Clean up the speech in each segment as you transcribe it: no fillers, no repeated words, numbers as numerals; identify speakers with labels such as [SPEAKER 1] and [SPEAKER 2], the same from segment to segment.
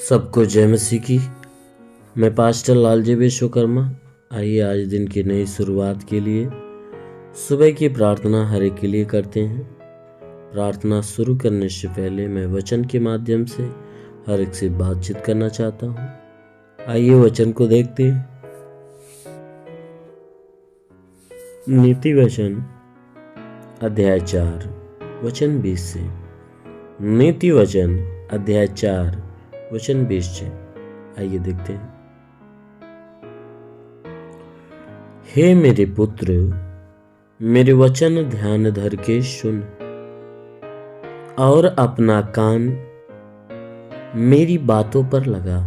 [SPEAKER 1] सबको जय मसीह की। मैं पास्टर लालजी विश्वकर्मा। आइए आज दिन की नई शुरुआत के लिए सुबह की प्रार्थना हर एक के लिए करते हैं। प्रार्थना शुरू करने से पहले मैं वचन के माध्यम से हर एक से बातचीत करना चाहता हूँ। आइए वचन को देखते हैं। नीति वचन अध्याय 4 वचन 20 से। नीति वचन अध्याय 4 वचन 20 से। आइए देखते हैं। हे मेरे पुत्र, मेरे वचन ध्यान धर के सुन और अपना कान मेरी बातों पर लगा।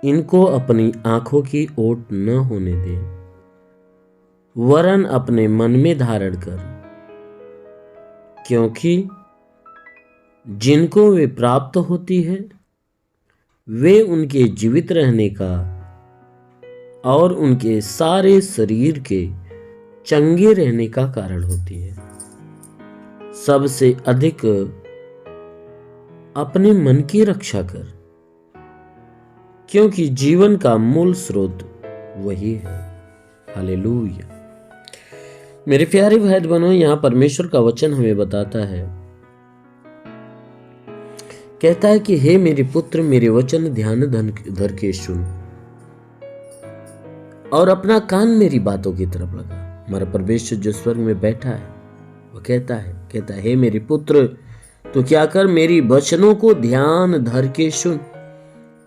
[SPEAKER 1] इनको अपनी आंखों की ओट न होने दे, वरन अपने मन में धारण कर, क्योंकि जिनको वे प्राप्त होती है वे उनके जीवित रहने का और उनके सारे शरीर के चंगे रहने का कारण होती है। सबसे अधिक अपने मन की रक्षा कर, क्योंकि जीवन का मूल स्रोत वही है। हालेलुया। मेरे प्यारे भाई बहनों, यहां परमेश्वर का वचन हमें बताता है, कहता है कि हे मेरे पुत्र, मेरे वचन ध्यान धर के सुन और अपना कान मेरी बातों की तरफ लगा। हमारा परमेश्वर जो स्वर्ग में बैठा है वो कहता है हे मेरे पुत्र, तो क्या कर, मेरी वचनों को ध्यान धर के सुन।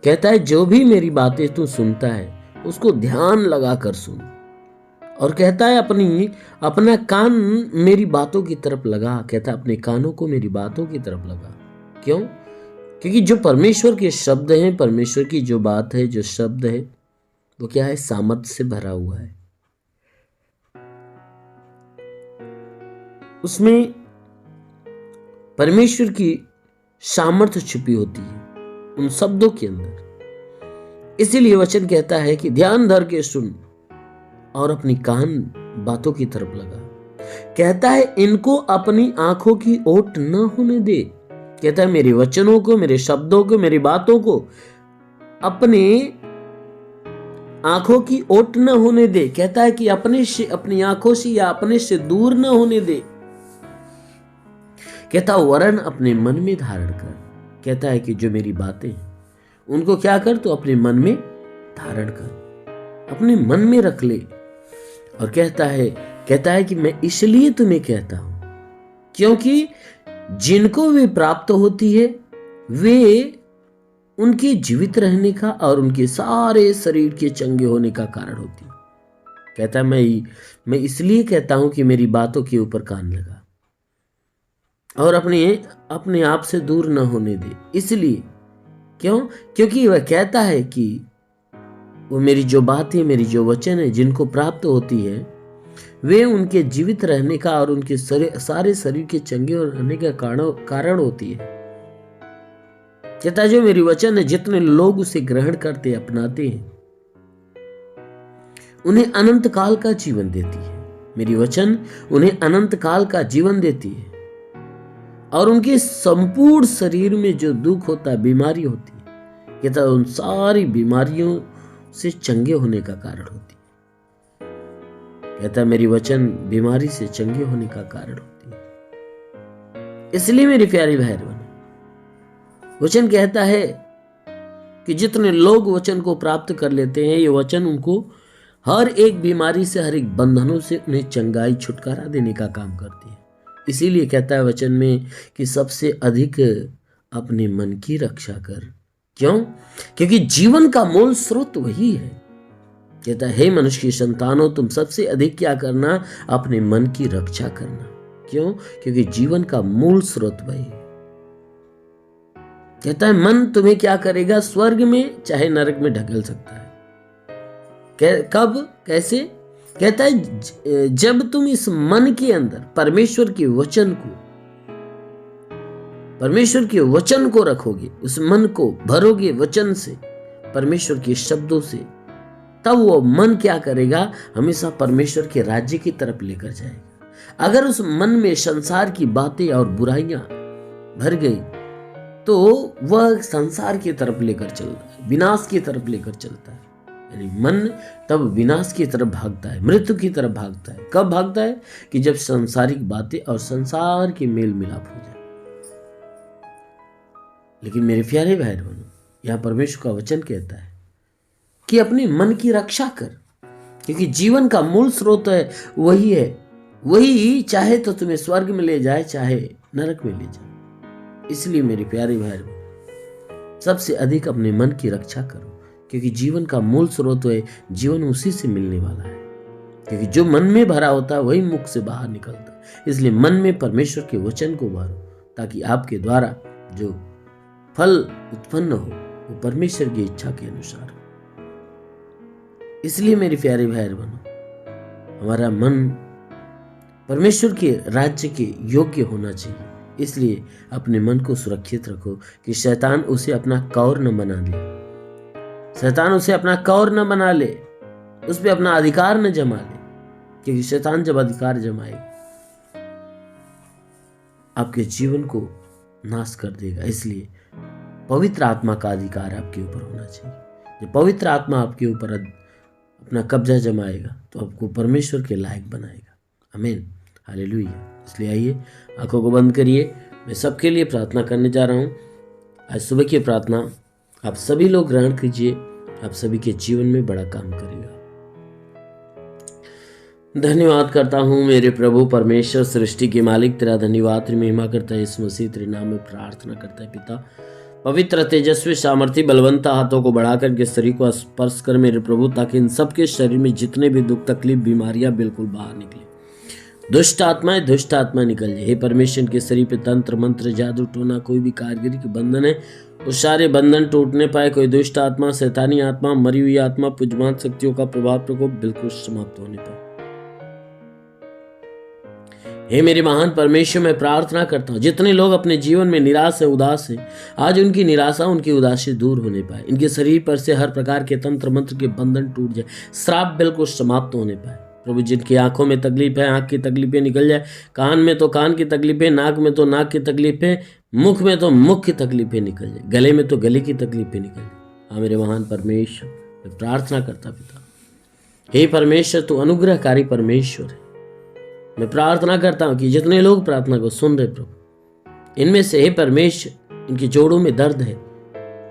[SPEAKER 1] कहता है जो भी मेरी बातें तू सुनता है उसको ध्यान लगा कर सुन। और कहता है अपना कान मेरी बातों की तरफ लगा। कहता है अपने कानों को मेरी बातों की तरफ लगा। क्यों? क्योंकि जो परमेश्वर के शब्द हैं, परमेश्वर की जो बात है, जो शब्द है, वो क्या है? सामर्थ्य से भरा हुआ है। उसमें परमेश्वर की सामर्थ्य छुपी होती है उन शब्दों के अंदर। इसीलिए वचन कहता है कि ध्यान धर के सुन और अपनी कान बातों की तरफ लगा। कहता है इनको अपनी आंखों की ओट न होने दे। कहता है मेरे वचनों को, मेरे शब्दों को, मेरी बातों को अपने आंखों की ओट न होने दे। कहता है कि अपनी आंखों से या अपने से दूर न होने दे। कहता वरन अपने मन में धारण कर। कहता है कि जो मेरी बातें हैं उनको क्या कर, तो अपने मन में धारण कर, अपने मन में रख ले। और कहता है कि मैं इसलिए तुम्हें कहता हूं क्योंकि जिनको वे प्राप्त होती है वे उनके जीवित रहने का और उनके सारे शरीर के चंगे होने का कारण होती है। कहता है मैं इसलिए कहता हूं कि मेरी बातों के ऊपर कान लगा और अपने आप से दूर न होने दे। इसलिए क्यों? क्योंकि वह कहता है कि वो मेरी जो बातें, मेरी जो वचन है, जिनको प्राप्त होती है वे उनके जीवित रहने का और उनके सारे शरीर के चंगे रहने का कारण होती है। कहता है जो मेरी वचन है, जितने लोग उसे ग्रहण करते, अपनाते हैं, उन्हें अनंत काल का जीवन देती है। मेरी वचन उन्हें अनंत काल का जीवन देती है और उनके संपूर्ण शरीर में जो दुख होता है, बीमारी होती है, कहता है उन सारी बीमारियों से चंगे होने का कारण होती है। कहता है मेरी वचन बीमारी से चंगे होने का कारण होती है। इसलिए मेरे प्यारे भाई बहन, वचन कहता है कि जितने लोग वचन को प्राप्त कर लेते हैं, ये वचन उनको हर एक बीमारी से, हर एक बंधनों से उन्हें चंगाई, छुटकारा देने का काम करती है। इसीलिए कहता है वचन में कि सबसे अधिक अपने मन की रक्षा कर। क्यों? क्योंकि जीवन का मूल स्रोत वही है। कहता है हे मनुष्य की संतानों, तुम सबसे अधिक क्या करना? अपने मन की रक्षा करना। क्यों? क्योंकि जीवन का मूल स्रोत वही है। कहता है मन तुम्हें क्या करेगा? स्वर्ग में चाहे नरक में ढकेल सकता है। कब? कैसे? कहता है जब तुम इस मन के अंदर परमेश्वर के वचन को रखोगे, उस मन को भरोगे वचन से, परमेश्वर के शब्दों से, तब वो मन क्या करेगा? हमेशा परमेश्वर के राज्य की तरफ लेकर जाएगा। अगर उस मन में संसार की बातें और बुराइयां भर गई तो वह संसार की तरफ लेकर चलता है, विनाश की तरफ लेकर चलता है। यानी मन तब विनाश की तरफ भागता है, मृत्यु की तरफ भागता है। कब भागता है? कि जब सांसारिक बातें और संसार के मेल मिलाप हो जाए। लेकिन मेरे प्यारे भाई बहनों, यहाँ परमेश्वर का वचन कहता है कि अपने मन की रक्षा कर, क्योंकि जीवन का मूल स्रोत है वही है। वही चाहे तो तुम्हें स्वर्ग में ले जाए, चाहे नरक में ले जाए। इसलिए मेरे प्यारे भाई सबसे अधिक अपने मन की रक्षा करो, क्योंकि जीवन का मूल स्रोत है, जीवन उसी से मिलने वाला है। क्योंकि जो मन में भरा होता है वही मुख से बाहर निकलता है। इसलिए मन में परमेश्वर के वचन को भरो, ताकि आपके द्वारा जो फल उत्पन्न हो वो परमेश्वर की इच्छा के अनुसार हो। इसलिए मेरे प्यारे भाई बहनों, हमारा मन परमेश्वर के राज्य के योग्य होना चाहिए। इसलिए अपने मन को सुरक्षित रखो कि शैतान उसे अपना कौर न बना ले। शैतान उसे अपना कौर न बना ले, उस पर अपना अधिकार न जमा ले, क्योंकि शैतान जब अधिकार जमाएगा आपके जीवन को नाश कर देगा। इसलिए पवित्र आत्मा का अधिकार आपके ऊपर होना चाहिए। जब पवित्र आत्मा आपके ऊपर अपना कब्जा जमाएगा तो आपको परमेश्वर के लायक बनाएगा। आमीन, हालेलुया। इसलिए आइए आंखों को बंद करिए, मैं सबके लिए प्रार्थना करने जा रहा हूँ। आज सुबह की प्रार्थना आप सभी लोग ग्रहण कीजिए, आप सभी के जीवन में बड़ा काम करेगा। धन्यवाद करता हूँ मेरे प्रभु परमेश्वर, सृष्टि के मालिक, तेरा धन्यवाद, तेरी महिमा करता है यीशु मसीह, तेरे नाम में प्रार्थना करता है पिता। पवित्र, तेजस्वी, सामर्थी, बलवंता हाथों को बढ़ाकर के शरीर को स्पर्श कर मेरे प्रभु, ताकि इन सबके शरीर में जितने भी दुख, तकलीफ, बीमारियां बिल्कुल बाहर निकले। दुष्ट आत्माएं निकल जाए। हे परमेश्वर के शरीर पे तंत्र मंत्र, जादू टोना, कोई भी कारीगरी के बंधन है वो सारे बंधन टूटने पाए। कोई दुष्ट आत्मा, शैतानी आत्मा, मरी हुई आत्मा, पुजमान शक्तियों का प्रभाव प्रकोप बिल्कुल समाप्त होने पाए। हे मेरे महान परमेश्वर, मैं प्रार्थना करता हूँ जितने लोग अपने जीवन में निराश है, उदास है, आज उनकी निराशा, उनकी उदासी दूर होने पाए। इनके शरीर पर से हर प्रकार के तंत्र मंत्र के बंधन टूट जाए, श्राप बिल्कुल समाप्त होने पाए। प्रभु, जिनकी आंखों में तकलीफ है, आंख की तकलीफें निकल जाए, कान में तो कान की तकलीफें, नाक में तो नाक की तकलीफें, मुख में तो मुख की तकलीफें निकल जाए, गले में तो गले की तकलीफें निकल जाए। हाँ मेरे महान परमेश्वर, मैं प्रार्थना करता पिता, हे परमेश्वर तू अनुग्रहकारी परमेश्वर है। मैं प्रार्थना करता हूँ कि जितने लोग प्रार्थना को सुन रहे प्रभु, इनमें से हे परमेश्वर इनके जोड़ों में दर्द है,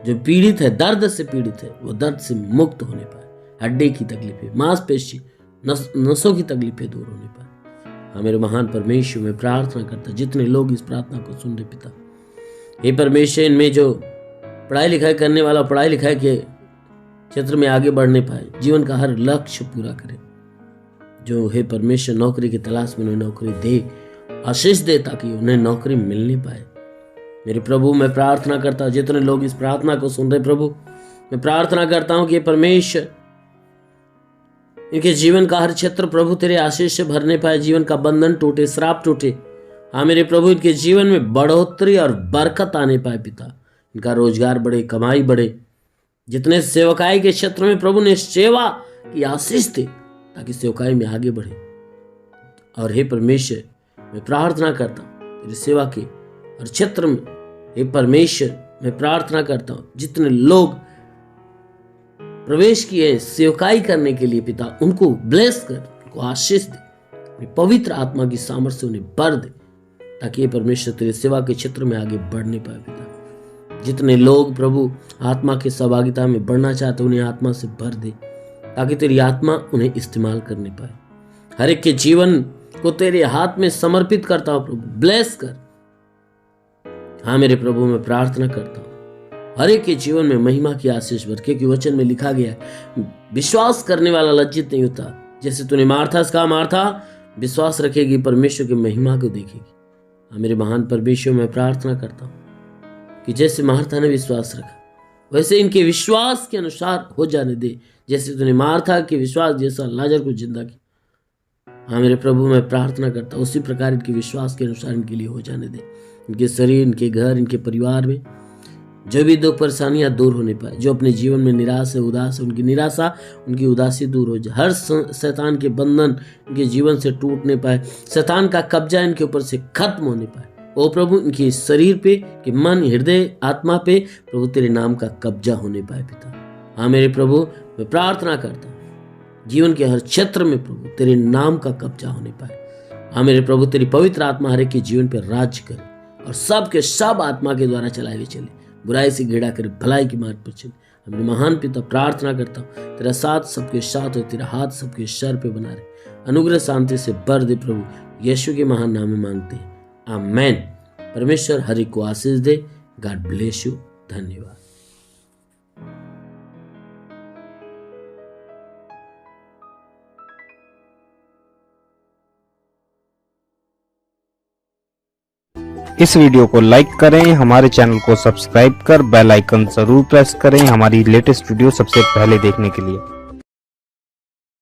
[SPEAKER 1] जो पीड़ित है, दर्द से पीड़ित है, वो दर्द से मुक्त होने पाए। हड्डी की तकलीफें, मांसपेशी, नसों की तकलीफें दूर होने पाए। हाँ मेरे महान परमेश्वर, मैं प्रार्थना करता जितने लोग इस प्रार्थना को सुन रहे पिता, हे परमेश्वर इनमें जो पढ़ाई लिखाई करने वाला पढ़ाई लिखाई के क्षेत्र में आगे बढ़ने पाए, जीवन का हर लक्ष्य पूरा करे। जो हे परमेश्वर नौकरी की तलाश में उन्हें नौकरी दे, आशीष दे, ताकि उन्हें नौकरी मिलने पाए। मेरे प्रभु, मैं प्रार्थना करता हूँ जितने लोग इस प्रार्थना को सुन रहे प्रभु, मैं प्रार्थना करता हूँ कि परमेश्वर इनके जीवन का हर क्षेत्र प्रभु तेरे आशीष से भरने पाए, जीवन का बंधन टूटे, श्राप टूटे। हाँ मेरे प्रभु, इनके जीवन में बढ़ोतरी और बरकत आने पाए पिता, इनका रोजगार बढ़े, कमाई बढ़े। जितने सेवकाई के क्षेत्र में प्रभु ने सेवा की आशीष दे, ताकि सेवकाई में आगे बढ़े। और हे परमेश्वर, मैं प्रार्थना करता हूँ तेरी सेवा के और क्षेत्र में, हे परमेश्वर मैं प्रार्थना करता हूँ जितने लोग प्रवेश किए सेवकाई करने के लिए पिता, उनको ब्लेस कर, उनको आशीष दे, अपनी पवित्र आत्मा की सामर्थ्य से उन्हें भर दे, ताकि ये परमेश्वर तेरे सेवा के क्षेत्र में आगे बढ़ने पाए पिता। जितने लोग प्रभु आत्मा की सहभागिता में बढ़ना चाहते उन्हें आत्मा से भर दे, ताकि तेरी आत्मा उन्हें इस्तेमाल करने पाए। हर एक के जीवन को तेरे हाथ में समर्पित करता हूं प्रभु, ब्लेस कर। हाँ मेरे प्रभु, मैं प्रार्थना करता हूं हर एक के जीवन में महिमा की आशीष भर, क्योंकि वचन में लिखा गया है विश्वास करने वाला लज्जित नहीं होता। जैसे तूने मार्था से कहा, मार्था विश्वास रखेगी, परमेश्वर की महिमा को देखेगी। हाँ मेरे महान परमेश्वर, मैं प्रार्थना करता हूँ कि जैसे मार्था ने विश्वास रखा, वैसे इनके विश्वास के अनुसार हो जाने दे। जैसे तूने मार्था के विश्वास जैसा लाजर को जिंदा किया, हाँ मेरे प्रभु, मैं प्रार्थना करता हूँ उसी प्रकार इनके विश्वास के अनुसार इनके लिए हो जाने दे। इनके शरीर, इनके घर, इनके परिवार में जो भी दुख परेशानियां दूर होने पाए। जो अपने जीवन में निराश है, उदास है, उनकी निराशा, उनकी उदासी दूर हो जाए। हर शैतान के बंधन इनके जीवन से टूटने पाए, शैतान का कब्जा इनके ऊपर से खत्म होने पाए। ओ प्रभु इनके शरीर पे, कि मन, हृदय, आत्मा पे प्रभु तेरे नाम का कब्जा होने पाए पिता। हाँ मेरे प्रभु, मैं प्रार्थना करता हूँ जीवन के हर क्षेत्र में प्रभु तेरे नाम का कब्जा होने पाए। हाँ मेरे प्रभु, तेरी पवित्र आत्मा हर एक के जीवन पर राज्य करे और सब के सब आत्मा के द्वारा चलाए हुए चले, बुराई से घृणा करे, भलाई की मार्ग पर चले। अपने महान पिता प्रार्थना करता हूँ तेरा साथ सबके साथ और तेरा हाथ सबके सर पे बना रहे। अनुग्रह शांति से भर दे प्रभु, यीशु के महान नाम में मांगते हैं, आमेन। परमेश्वर हर एक को आशीष दे। God bless you. धन्यवाद।
[SPEAKER 2] इस वीडियो को लाइक करें, हमारे चैनल को सब्सक्राइब कर बेल आइकन जरूर प्रेस करें हमारी लेटेस्ट वीडियो सबसे पहले देखने के लिए।